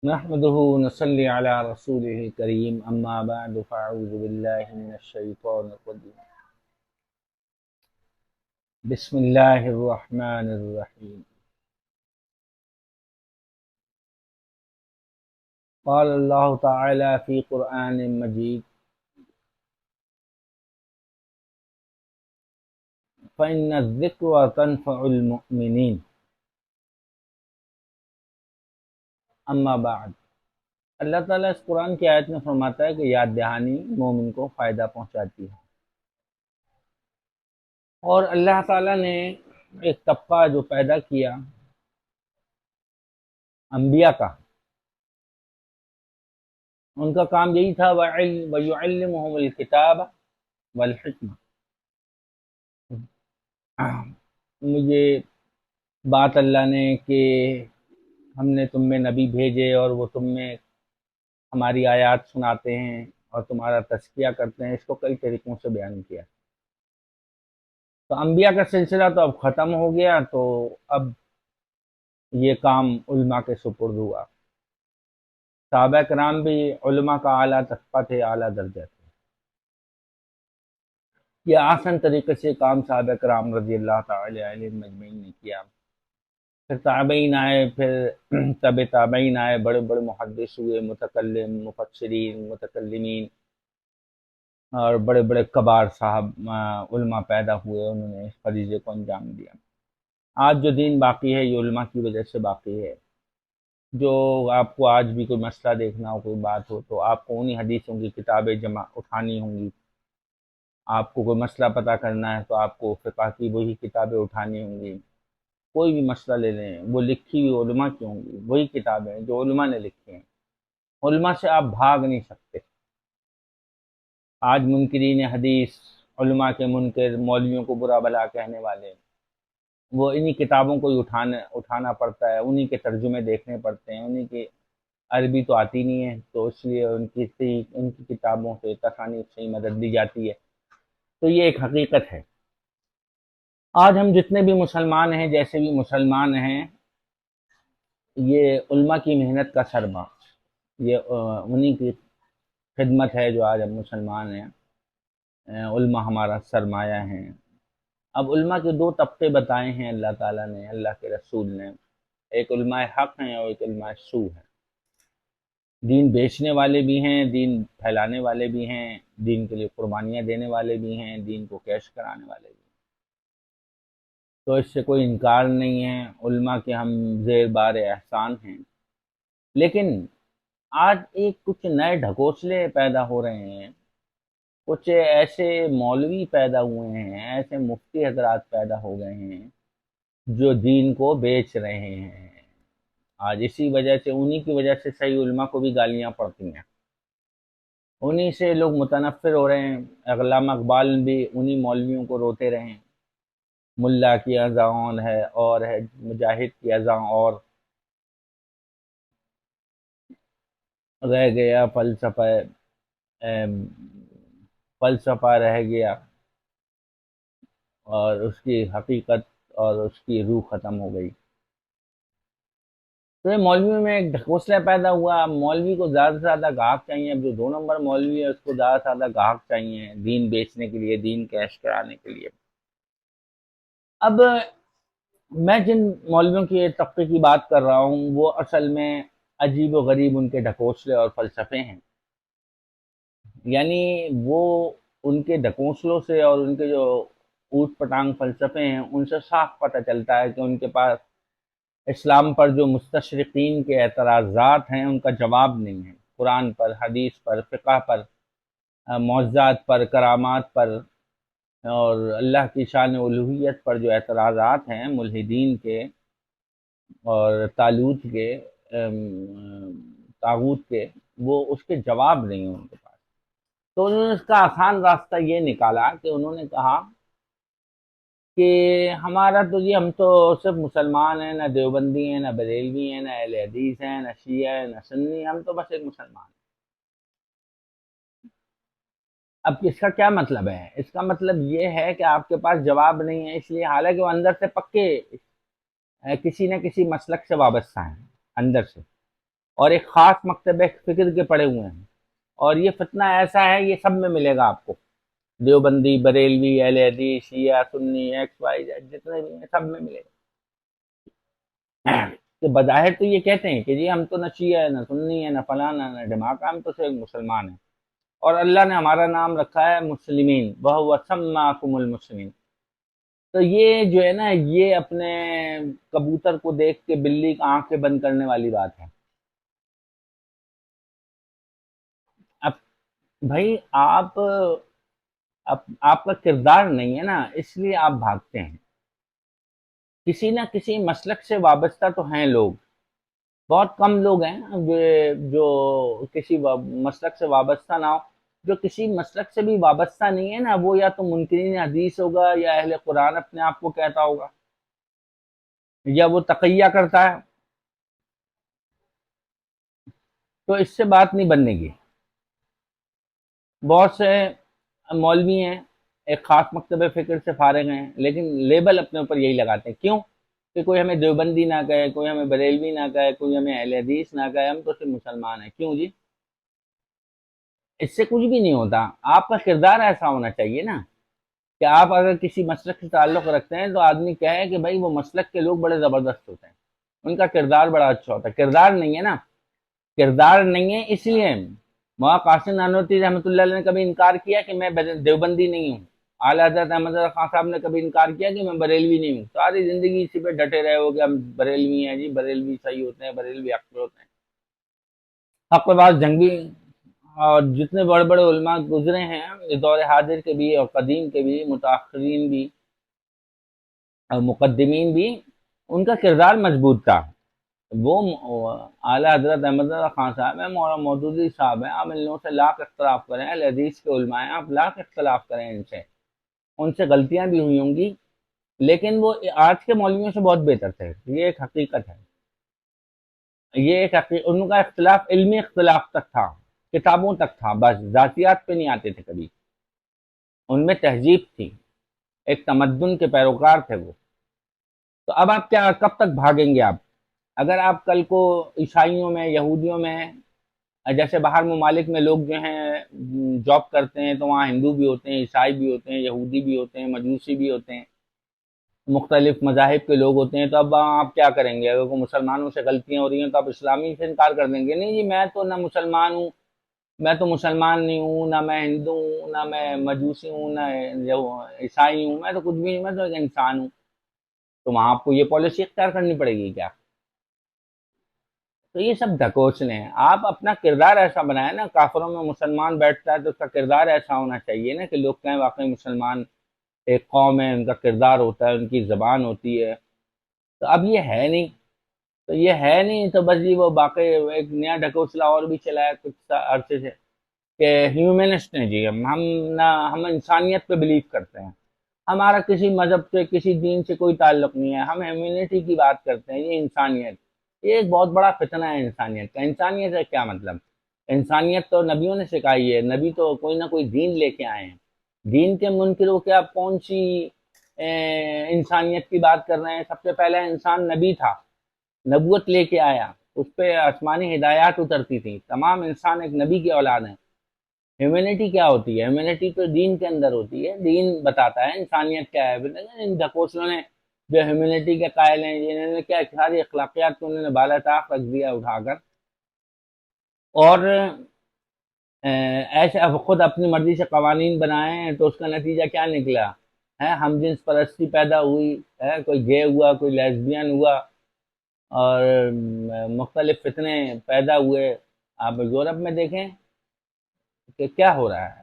نحمده ونصلي على رسوله الكريم أما بعد فأعوذ بالله من الشيطان الرجيم بسم الله الرحمن الرحيم قال الله تعالى في قرآن مجيد فإن الذكر تنفع المؤمنين اما بعد۔ اللہ تعالیٰ اس قرآن کی آیت میں فرماتا ہے کہ یاد دہانی مومن کو فائدہ پہنچاتی ہے، اور اللہ تعالیٰ نے ایک طبقہ جو پیدا کیا انبیاء کا، ان کا کام یہی تھا وَيُعَلِّمُهُمُ الْكِتَابَ وَالْحِکْمَةَ۔ مجھے بات اللہ نے کہ ہم نے تم میں نبی بھیجے اور وہ تم میں ہماری آیات سناتے ہیں اور تمہارا تزکیہ کرتے ہیں، اس کو کئی طریقوں سے بیان کیا۔ تو انبیاء کا سلسلہ تو اب ختم ہو گیا، تو اب یہ کام علماء کے سپرد ہوا۔ صحابہ کرام بھی علماء کا اعلیٰ طبقہ تھے، اعلیٰ درجہ تھے۔ یہ آسان طریقے سے کام صحابہ کرام رضی اللہ تعالی علیہ مجمعین نے کیا۔ پھر تابعین آئے، پھر تابعین آئے، بڑے بڑے محدث ہوئے، متکلم، مفسرین، متکلمین، اور بڑے بڑے کبار صاحب علماء پیدا ہوئے، انہوں نے اس فریضے کو انجام دیا۔ آج جو دین باقی ہے یہ علماء کی وجہ سے باقی ہے۔ جو آپ کو آج بھی کوئی مسئلہ دیکھنا ہو، کوئی بات ہو، تو آپ کو انہی حدیثوں کی کتابیں جمع اٹھانی ہوں گی۔ آپ کو کوئی مسئلہ پتہ کرنا ہے تو آپ کو فقہ کی وہی کتابیں اٹھانی ہوں گی۔ کوئی بھی مسئلہ لے لیں، وہ لکھی ہوئی علماء کی ہوں گی، وہی کتابیں جو علماء نے لکھی ہیں۔ علماء سے آپ بھاگ نہیں سکتے۔ آج منکرین حدیث، علماء کے منکر، مولویوں کو برا بھلا کہنے والے، وہ انہی کتابوں کو ہی اٹھانا پڑتا ہے، انہی کے ترجمے دیکھنے پڑتے ہیں۔ انہی کی عربی تو آتی نہیں ہے، تو اس لیے ان کی کتابوں سے تصانیف سے ہی مدد دی جاتی ہے۔ تو یہ ایک حقیقت ہے۔ آج ہم جتنے بھی مسلمان ہیں، جیسے بھی مسلمان ہیں، یہ علماء کی محنت کا سرما، یہ انہی کی خدمت ہے جو آج ہم مسلمان ہیں۔ علماء ہمارا سرمایہ ہیں۔ اب علماء کے دو طبقے بتائے ہیں اللہ تعالیٰ نے، اللہ کے رسول نے۔ ایک علماء حق ہیں اور ایک علماء سو ہیں۔ دین بیچنے والے بھی ہیں، دین پھیلانے والے بھی ہیں، دین کے لیے قربانیاں دینے والے بھی ہیں، دین کو کیش کرانے والے بھی ہیں۔ تو اس سے کوئی انکار نہیں ہے، علماء کے ہم زیر بار احسان ہیں۔ لیکن آج کچھ نئے ڈھکوسلے پیدا ہو رہے ہیں، کچھ ایسے مولوی پیدا ہوئے ہیں، ایسے مفتی حضرات پیدا ہو گئے ہیں جو دین کو بیچ رہے ہیں۔ آج اسی وجہ سے، انہی کی وجہ سے صحیح علماء کو بھی گالیاں پڑتی ہیں، انہی سے لوگ متنفر ہو رہے ہیں۔ علامہ اقبال بھی انہی مولویوں کو روتے رہے ہیں، ملا کی اذان ہے اور ہے، مجاہد کی اذان اور، رہ گیا فلسفہ رہ گیا، اور اس کی حقیقت اور اس کی روح ختم ہو گئی۔ تو یہ مولوی میں ایک ڈھکوسلا پیدا ہوا۔ مولوی کو زیادہ سے زیادہ گاہک چاہیے، اب جو 2 نمبر مولوی ہے اس کو زیادہ سے زیادہ گاہک چاہیے دین بیچنے کے لیے، دین کیش کرانے کے لیے۔ اب میں جن مولویوں کی طبقے کی بات کر رہا ہوں وہ اصل میں عجیب و غریب ان کے ڈھکوسلے اور فلسفے ہیں۔ یعنی وہ ان کے ڈھکوسلوں سے اور ان کے جو اوٹ پٹانگ فلسفے ہیں ان سے صاف پتہ چلتا ہے کہ ان کے پاس اسلام پر جو مستشرقین کے اعتراضات ہیں ان کا جواب نہیں ہے۔ قرآن پر، حدیث پر، فقہ پر، معجزات پر، کرامات پر، اور اللہ کی شان الوہیت پر جو اعتراضات ہیں ملحدین کے اور طاغوت کے، وہ اس کے جواب نہیں ہیں ان کے پاس۔ تو انہوں نے اس کا آسان راستہ یہ نکالا کہ انہوں نے کہا کہ ہمارا تو ہم تو صرف مسلمان ہیں، نہ دیوبندی ہیں، نہ بریلوی ہیں، نہ اہل حدیث ہیں، نہ شیعہ ہیں، نہ سنی، ہم تو بس ایک مسلمان ہیں۔ اب اس کا کیا مطلب ہے؟ اس کا مطلب یہ ہے کہ آپ کے پاس جواب نہیں ہے، اس لیے حالانکہ وہ اندر سے پکے کسی نہ کسی مسلک سے وابستہ ہیں اندر سے، اور ایک خاص مکتب فکر کے پڑے ہوئے ہیں، اور یہ فتنہ ایسا ہے یہ سب میں ملے گا آپ کو، دیوبندی، بریلوی، اہل حدیث، شیعہ، سنی، ایکس وائی زیڈ جتنے بھی ہیں سب میں ملے گا۔ کہ بظاہر تو یہ کہتے ہیں کہ جی ہم تو نہ شیعہ ہے، نہ سنی ہے، نہ فلانا، نہ ڈھماکہ، ہم تو صرف مسلمان ہیں، اور اللہ نے ہمارا نام رکھا ہے مسلمین، وَهُوَ سَمَّاكُمُ الْمُسْلِمِينَ۔ تو یہ جو ہے نا یہ اپنے کبوتر کو دیکھ کے بلی کی آنکھیں بند کرنے والی بات ہے۔ اب بھائی آپ کا کردار نہیں ہے نا، اس لیے آپ بھاگتے ہیں۔ کسی نہ کسی مسلک سے وابستہ تو ہیں لوگ، بہت کم لوگ ہیں جو کسی مسلک سے وابستہ نہ ہو۔ جو کسی مسلک سے بھی وابستہ نہیں ہے نا، وہ یا تو منکرین حدیث ہوگا، یا اہل قرآن اپنے آپ کو کہتا ہوگا، یا وہ تقیہ کرتا ہے، تو اس سے بات نہیں بننے گی۔ بہت سے مولوی ہیں ایک خاص مکتب فکر سے فارغ ہیں، لیکن لیبل اپنے اوپر یہی لگاتے ہیں، کیوں؟ کہ کوئی ہمیں دیوبندی نہ کہے، کوئی ہمیں بریلوی نہ کہے، کوئی ہمیں اہل حدیث نہ کہے، ہم تو صرف مسلمان ہیں۔ کیوں جی؟ اس سے کچھ بھی نہیں ہوتا، آپ کا کردار ایسا ہونا چاہیے نا کہ آپ اگر کسی مسلک سے تعلق رکھتے ہیں تو آدمی کہے کہ بھائی وہ مسلک کے لوگ بڑے زبردست ہوتے ہیں، ان کا کردار بڑا اچھا ہوتا ہے۔ کردار نہیں ہے نا، کردار نہیں ہے، اس لیے مولانا قاسم نانوتوی رحمۃ اللہ علیہ نے کبھی انکار کیا کہ میں دیوبندی نہیں ہوں، اعلیٰ حضرت احمد رضا خان صاحب نے کبھی انکار کیا کہ میں بریلوی نہیں ہوں، ساری زندگی اسی پہ ڈٹے رہے ہو کہ ہم بریلوی ہیں، جی بریلوی صحیح ہوتے ہیں، بریلوی حق پہ ہوتے ہیں۔ حق کے بعد جنگی اور جتنے بڑے بڑے علماء گزرے ہیں اس دور حاضر کے بھی اور قدیم کے بھی، متاخرین بھی اور مقدمین بھی، ان کا کردار مضبوط تھا۔ وہ اعلیٰ حضرت احمد رضا خان صاحب ہیں، مولانا مودودی صاحب ہیں، آپ ان لوگوں سے لاکھ اختلاف کریں، اہل حدیث کے علماء ہیں، آپ لاکھ اختلاف کریں ان سے غلطیاں بھی ہوئی ہوں گی، لیکن وہ آج کے مولویوں سے بہت بہتر تھے، یہ ایک حقیقت ہے، یہ ایک حقیقت۔ ان کا اختلاف علمی اختلاف تک تھا، کتابوں تک تھا، بس ذاتیات پہ نہیں آتے تھے کبھی، ان میں تہذیب تھی، ایک تمدن کے پیروکار تھے وہ۔ تو اب آپ کیا، کب تک بھاگیں گے آپ؟ اگر آپ کل کو عیسائیوں میں، یہودیوں میں، جیسے باہر ممالک میں لوگ جو ہیں جاب کرتے ہیں تو وہاں ہندو بھی ہوتے ہیں، عیسائی بھی ہوتے ہیں، یہودی بھی ہوتے ہیں، مجوسی بھی ہوتے ہیں، مختلف مذاہب کے لوگ ہوتے ہیں، تو اب آپ کیا کریں گے؟ اگر کوئی مسلمانوں سے غلطیاں ہو رہی ہیں تو آپ اسلامی سے انکار کر دیں گے؟ نہیں جی میں تو نہ مسلمان ہوں، میں تو مسلمان نہیں ہوں، نہ میں ہندو ہوں، نہ میں مجوسی ہوں، نہ عیسائی ہوں، میں تو کچھ بھی نہیں، میں تو ایک انسان ہوں۔ تو وہاں آپ کو یہ پالیسی اختیار کرنی پڑے گی کیا؟ تو یہ سب ڈھکوسلے ہیں۔ آپ اپنا کردار ایسا بنائیں نا، کافروں میں مسلمان بیٹھتا ہے تو اس کا کردار ایسا ہونا چاہیے نا کہ لوگ کہیں واقعی مسلمان ایک قوم ہے، ان کا کردار ہوتا ہے، ان کی زبان ہوتی ہے۔ تو اب یہ ہے نہیں، تو یہ ہے نہیں تو بس جی وہ باقی ایک نیا ڈھکوسلا اور بھی چلا ہے کچھ عرصے سے کہ ہیومنسٹ ہیں جی، ہم انسانیت پہ بلیو کرتے ہیں، ہمارا کسی مذہب سے، کسی دین سے کوئی تعلق نہیں ہے، ہم ہیومینٹی کی بات کرتے ہیں، یہ انسانیت۔ یہ ایک بہت بڑا فتنہ ہے انسانیت کا۔ انسانیت ہے کیا مطلب؟ انسانیت تو نبیوں نے سکھائی ہے، نبی تو کوئی نہ کوئی دین لے کے آئے ہیں، دین کے منکر ہو کے آپ کون سی انسانیت کی بات کر رہے ہیں؟ سب سے پہلا انسان نبی تھا، نبوت لے کے آیا، اس پہ آسمانی ہدایات اترتی تھیں، تمام انسان ایک نبی کی اولاد ہیں۔ ہیومینٹی کیا ہوتی ہے؟ ہیومینٹی تو دین کے اندر ہوتی ہے، دین بتاتا ہے انسانیت کیا ہے۔ ان ڈھکوسلوں نے جو ہیومینٹی کے قائل ہیں، جنہوں نے کیا ساری اخلاقیات کو انہوں نے بالا طاق رکھ دیا اٹھا کر، اور ایسے اب خود اپنی مرضی سے قوانین بنائے ہیں، تو اس کا نتیجہ کیا نکلا ہے؟ ہم جنس پرستی پیدا ہوئی ہے، کوئی گے ہوا، کوئی لیسبین ہوا، اور مختلف فتنے پیدا ہوئے۔ آپ یورپ میں دیکھیں کہ کیا ہو رہا ہے،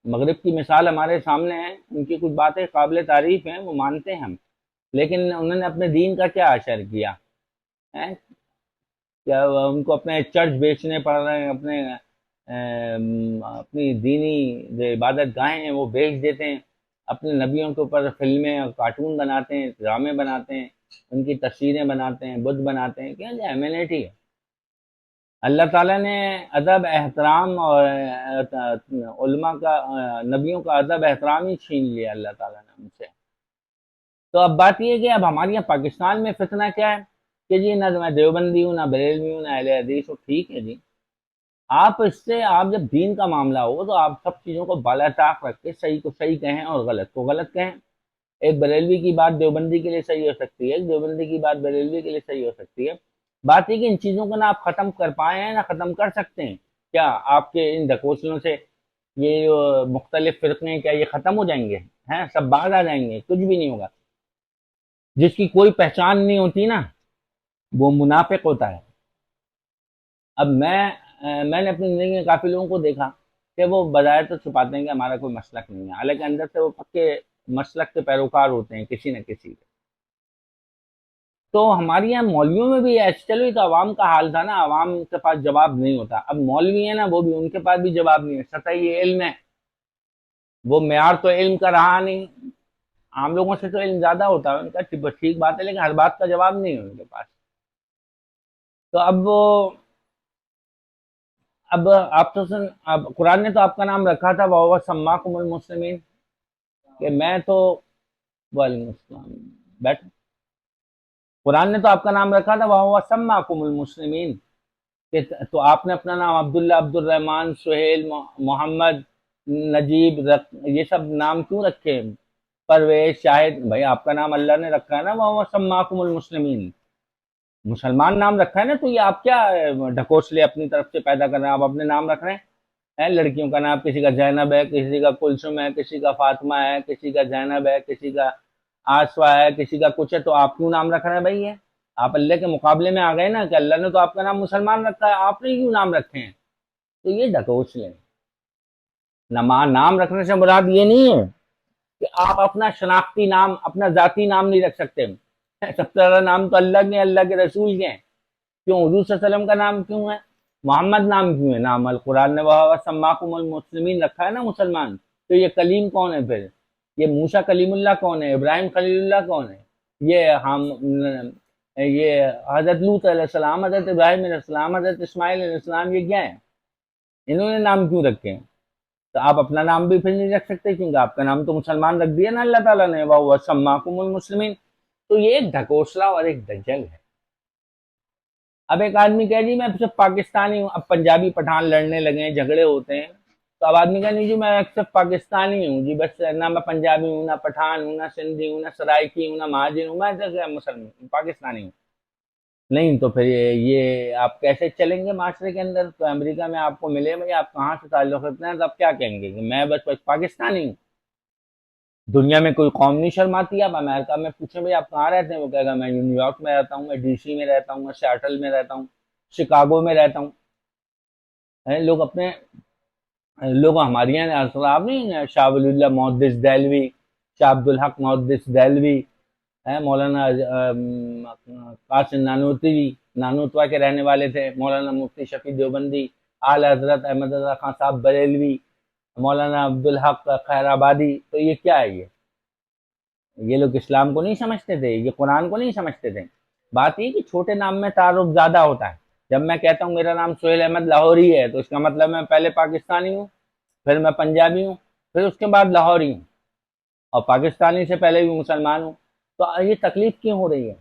مغرب کی مثال ہمارے سامنے ہے، ان کی کچھ باتیں قابل تعریف ہیں، وہ مانتے ہیں ہم، لیکن انہوں نے اپنے دین کا کیا اشر کیا ہے؟ کیا ان کو اپنے چرچ بیچنے پڑ رہے ہیں، اپنی دینی جو عبادت گاہیں ہیں وہ بیچ دیتے ہیں، اپنے نبیوں کے اوپر فلمیں اور کارٹون بناتے ہیں، ڈرامے بناتے ہیں، ان کی تصویریں بناتے ہیں، بت بناتے ہیں۔ کیا ہیومینٹی ہے؟ اللہ تعالیٰ نے ادب احترام اور علماء کا، نبیوں کا ادب احترام ہی چھین لیا اللہ تعالیٰ نے ہم سے۔ تو اب بات یہ ہے کہ اب ہمارے یہاں پاکستان میں فتنہ کیا ہے کہ جی نہ میں دیوبندی ہوں، نہ بریلوی ہوں، نہ اہل حدیث ہوں، ٹھیک ہے جی، آپ اس سے، آپ جب دین کا معاملہ ہو تو آپ سب چیزوں کو بالا طاق رکھ کے صحیح کو صحیح کہیں اور غلط کو غلط کہیں۔ ایک بریلوی کی بات دیوبندی کے لیے صحیح ہو سکتی ہے، ایک دیوبندی کی بات بریلوی کے لیے صحیح ہو سکتی ہے۔ بات یہ کہ ان چیزوں کو نہ آپ ختم کر پائے ہیں نہ ختم کر سکتے ہیں۔ کیا آپ کے ان ڈھکوسلوں سے یہ جو مختلف فرقے ہیں، کیا یہ ختم ہو جائیں گے؟ ہیں سب باز آ جائیں گے؟ کچھ بھی نہیں ہوگا۔ جس کی کوئی پہچان نہیں ہوتی نا، وہ منافق ہوتا ہے۔ اب میں نے اپنی زندگی میں کافی لوگوں کو دیکھا کہ وہ بظاہر تو چھپاتے ہیں کہ ہمارا کوئی مسلک نہیں ہے، حالانکہ اندر سے وہ پکے مسلک کے پیروکار ہوتے ہیں کسی نہ کسی کے۔ تو ہمارے یہاں مولویوں میں بھی ایسے، چلو یہ تو عوام کا حال تھا نا، عوام کے پاس جواب نہیں ہوتا، اب مولوی ہیں نا وہ بھی، ان کے پاس بھی جواب نہیں ہے، سطحی علم ہے، وہ معیار تو علم کا رہا نہیں، عام لوگوں سے تو علم زیادہ ہوتا ہے ان کا، ٹھیک بات ہے، لیکن ہر بات کا جواب نہیں ہے ان کے پاس۔ تو اب آپ تو اب قرآن نے تو آپ کا نام رکھا تھا وَهُوَ سَمَّاكُمُ الْمُسْلِمِينَ، کہ میں تو، وعلیکم السلام، بیٹھ، قرآن نے تو آپ کا نام رکھا تھا وَهُوَ سَمَّاكُمُ الْمُسْلِمِينَ، کہ تو آپ نے اپنا نام عبداللہ، عبد الرحمن، سہیل، محمد، نجیب یہ سب نام کیوں رکھے؟ پرویز، شاہد، بھائی آپ کا نام اللہ نے رکھا ہے نا وَهُوَ سَمَّاكُمُ الْمُسْلِمِينَ، مسلمان نام رکھا ہے نا، تو یہ آپ کیا ڈھکوسلے اپنی طرف سے پیدا کر رہے ہیں؟ آپ اپنے نام رکھ رہے ہیں لڑکیوں کا نام، کسی کا زینب ہے، کسی کا کلثوم ہے، کسی کا فاطمہ ہے، کسی کا زینب ہے، کسی کا آسوا ہے، کسی کا کچھ ہے، تو آپ کیوں نام رکھ رہے ہیں بھائی؟ یہ آپ اللہ کے مقابلے میں آ گئے نا، کہ اللہ نے تو آپ کا نام مسلمان رکھا ہے، آپ نے کیوں نام رکھے ہیں؟ تو یہ ڈھکوسلے نام رکھنے سے مراد یہ نہیں ہے کہ آپ اپنا شناختی نام، اپنا ذاتی نام نہیں رکھ سکتے۔ سب سے زیادہ نام تو اللہ کے، اللہ کے رسول کے ہیں، کیوں حضور صلی اللہ علیہ وسلم کا نام کیوں ہے؟ محمد نام کیوں ہے؟ نام القرآن نے وَهُوَ سَمَّاكُمُ الْمُسْلِمِينَ رکھا ہے نا مسلمان، تو یہ کلیم کون ہے پھر؟ یہ موسیٰ کلیم اللہ کون ہے؟ ابراہیم خلیل اللہ کون ہے؟ یہ حضرت لوط علیہ السلام، حضرت ابراہیم علیہ السلام، حضرت اسماعیل علیہ السلام، یہ کیا ہے؟ انہوں نے نام کیوں رکھے ہیں؟ تو آپ اپنا نام بھی پھر نہیں رکھ سکتے، کیونکہ آپ کا نام تو مسلمان رکھ دیا نا اللہ تعالیٰ نے، وَهُوَ سَمَّاكُمُ الْمُسْلِمِينَ۔ تو یہ ایک ڈھکوسلا اور ایک دجل ہے۔ اب ایک آدمی کہے جی میں صرف پاکستانی ہوں، اب پنجابی پٹھان لڑنے لگے ہیں، جھگڑے ہوتے ہیں، تو اب آدمی کہے نہیں جی میں صرف پاکستانی ہوں جی، بس نہ میں پنجابی ہوں، نہ پٹھان ہوں، نہ سندھی ہوں، نہ سرائکی ہوں، نہ مہاجر ہوں، میں تو مسلمان پاکستانی ہوں۔ نہیں تو پھر یہ آپ کیسے چلیں گے معاشرے کے اندر؟ تو امریکہ میں آپ کو ملے بھائی آپ کہاں سے تعلق رکھتے ہیں، تو آپ کیا کہیں گے کہ میں بس پاکستانی ہوں؟ دنیا میں کوئی قوم نہیں شرماتی؟ آپ امریکہ میں پوچھیں بھائی آپ کہاں رہتے ہیں، وہ کہے گا میں نیو یارک میں رہتا ہوں، میں ڈی سی میں رہتا ہوں، میں سیاٹل میں رہتا ہوں، شکاگو میں رہتا ہوں۔ لوگ اپنے لوگ ہمارے یہاں آپ نہیں ہیں، شاہ ولی اللہ محدث دہلوی، شاہ عبدالحق محدث دہلوی، مولانا قاسم نانوتوی، نانوتوا کے رہنے والے تھے، مولانا مفتی شفیع دیوبندی، اعلی حضرت احمد رضا خان صاحب بریلوی، مولانا عبدالحق خیر آبادی، تو یہ کیا ہے؟ یہ لوگ اسلام کو نہیں سمجھتے تھے، یہ قرآن کو نہیں سمجھتے تھے۔ بات یہ کہ چھوٹے نام میں تعارف زیادہ ہوتا ہے۔ جب میں کہتا ہوں میرا نام سہیل احمد لاہوری ہے، تو اس کا مطلب میں پہلے پاکستانی ہوں، پھر میں پنجابی ہوں، پھر اس کے بعد لاہوری ہوں، اور پاکستانی سے پہلے بھی مسلمان ہوں۔ تو یہ تکلیف کیوں ہو رہی ہے؟